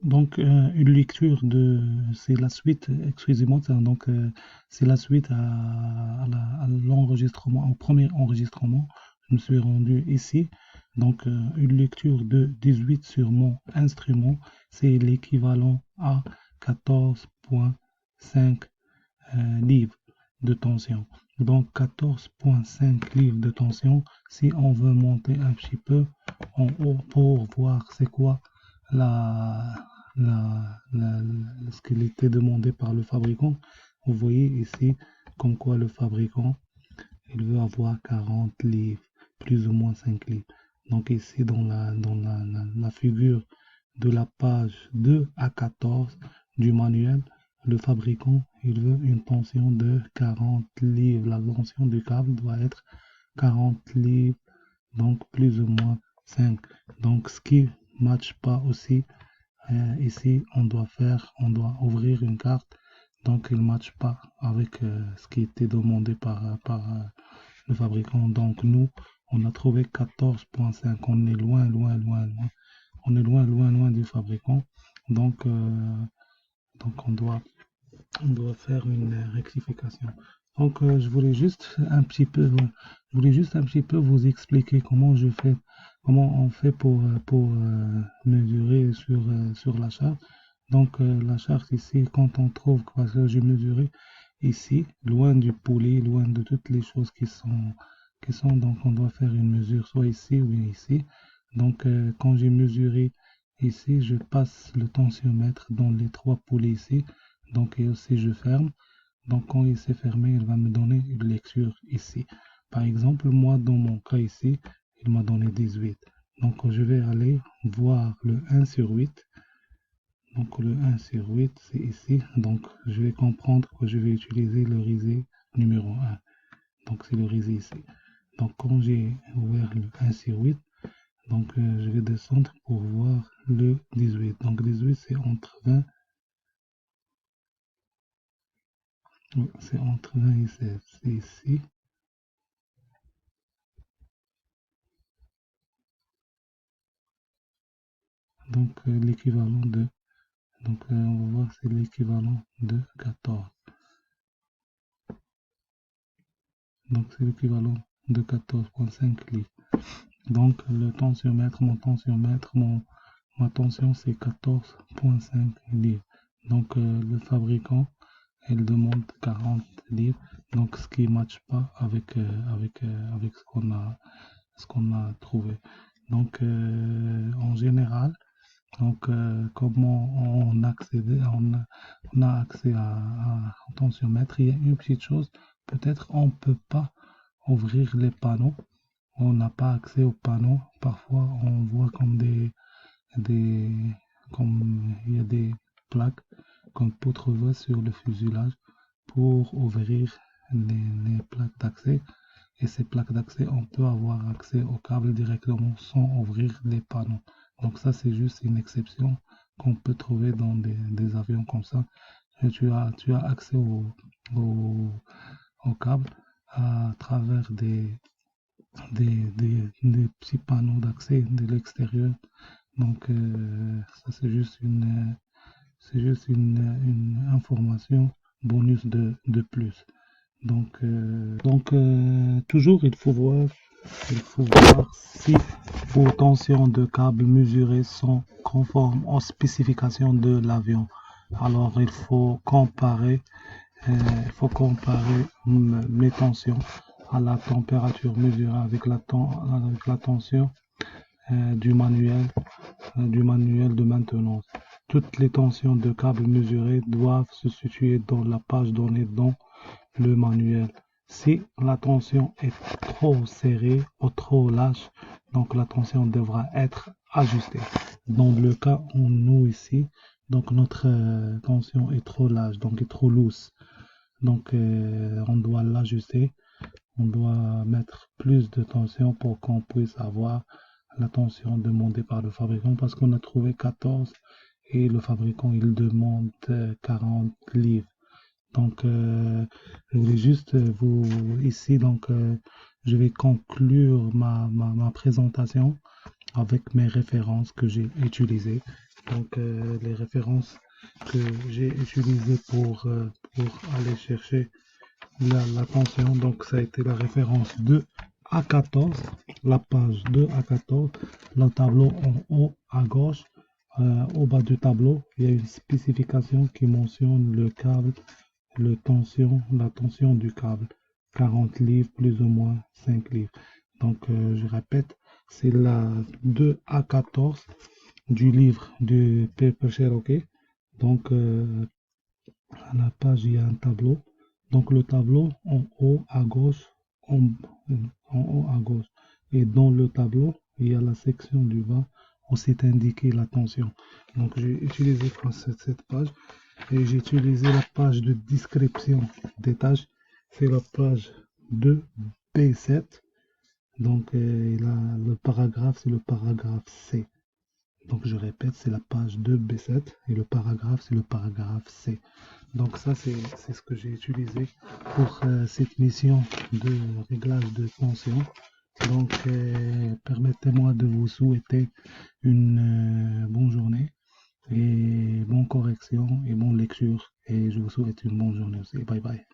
Donc, une lecture c'est la suite, excusez-moi, c'est la suite à l'enregistrement, au premier enregistrement. Je me suis rendu ici. Donc, une lecture de 18 sur mon instrument, c'est l'équivalent à 14,5 livres de tension. Donc, 14,5 livres de tension. Si on veut monter un petit peu en haut pour voir c'est quoi la, ce qu'il était demandé par le fabricant. Vous voyez ici comme quoi le fabricant il veut avoir 40 livres, plus ou moins 5 livres. Donc ici dans la figure de la page 2 à 14 du manuel, le fabricant il veut une tension de 40 livres. La tension du câble doit être 40 livres, donc plus ou moins 5. Donc ce qui ne matche pas aussi ici, on doit ouvrir une carte, donc il ne matche pas avec ce qui était demandé par le fabricant. Donc nous, on a trouvé 14,5. On est loin, loin, loin, loin. On est loin, loin, loin du fabricant. Donc, donc on doit faire une rectification. Donc, je voulais juste un petit peu vous expliquer comment on fait pour mesurer sur la charte. Donc, la charte ici, quand on trouve, parce que j'ai mesuré ici, loin du poulet, loin de toutes les choses donc on doit faire une mesure soit ici ou bien ici. Donc, quand j'ai mesuré ici, je passe le tensiomètre dans les trois poulets ici. Donc, et aussi je ferme. Donc, quand il s'est fermé, il va me donner une lecture ici. Par exemple, moi, dans mon cas ici, il m'a donné 18. Donc, je vais aller voir le 1 sur 8. Donc, le 1 sur 8, c'est ici. Donc, je vais comprendre que je vais utiliser le risé numéro 1. Donc, c'est le risé ici. Donc, quand j'ai ouvert le 1 sur 8, donc je vais descendre pour voir le 18. Donc, 18, c'est entre 20. C'est entre 20 et 16. C'est ici. Donc l'équivalent de. Donc on va voir c'est l'équivalent de 14. Donc c'est l'équivalent de 14,5 litres. Donc le tensiomètre, ma tension c'est 14,5 livres. Donc le fabricant, elle demande 40 livres. Donc ce qui ne matche pas avec ce qu'on a trouvé. Donc en général, donc, comment on a accès au tensiomètre? Il y a une petite chose, peut-être on ne peut pas ouvrir les panneaux, on n'a pas accès aux panneaux. Parfois, on voit des, comme il y a des plaques qu'on peut trouver sur le fuselage pour ouvrir les plaques d'accès. Et ces plaques d'accès, on peut avoir accès au câble directement sans ouvrir les panneaux. Donc ça, c'est juste une exception qu'on peut trouver dans des avions comme ça. Et tu as accès au, au câble à travers des petits panneaux d'accès de l'extérieur. Donc ça, c'est juste une information bonus de plus. Toujours, il faut voir si vos tensions de câble mesurées sont conformes aux spécifications de l'avion. Alors, il faut comparer mes tensions à la température mesurée avec la tension du manuel de maintenance. Toutes les tensions de câble mesurées doivent se situer dans la page donnée dans le manuel. Si la tension est trop serrée ou trop lâche, donc la tension devra être ajustée. Dans le cas où nous ici, donc notre tension est trop lâche, donc est trop loose. Donc on doit l'ajuster, on doit mettre plus de tension pour qu'on puisse avoir la tension demandée par le fabricant parce qu'on a trouvé 14 et le fabricant il demande 40 livres. Donc, je voulais juste vous ici, donc je vais conclure ma présentation avec mes références que j'ai utilisées. Donc les références que j'ai utilisées pour aller chercher la tension, donc ça a été la référence 2 à 14, la page 2 à 14, le tableau en haut à gauche. Au bas du tableau, il y a une spécification qui mentionne le câble, la tension du câble, 40 livres plus ou moins 5 livres. Donc je répète, c'est la 2 à 14 du livre du Paper Cherokee. Donc à la page, il y a un tableau. Donc le tableau en haut à gauche, en, en haut à gauche. Et dans le tableau, il y a la section du bas où c'est indiqué la tension. Donc j'ai utilisé cette page et j'ai utilisé la page de description des tâches. C'est la page 2B7. Donc le paragraphe, c'est le paragraphe C. Donc je répète, c'est la page 2B7 et le paragraphe, c'est le paragraphe C. Donc ça, c'est ce que j'ai utilisé pour cette mission de réglage de tension. Donc permettez-moi de vous souhaiter une bonne journée et bonne correction et bonne lecture. Et je vous souhaite une bonne journée aussi. Bye bye.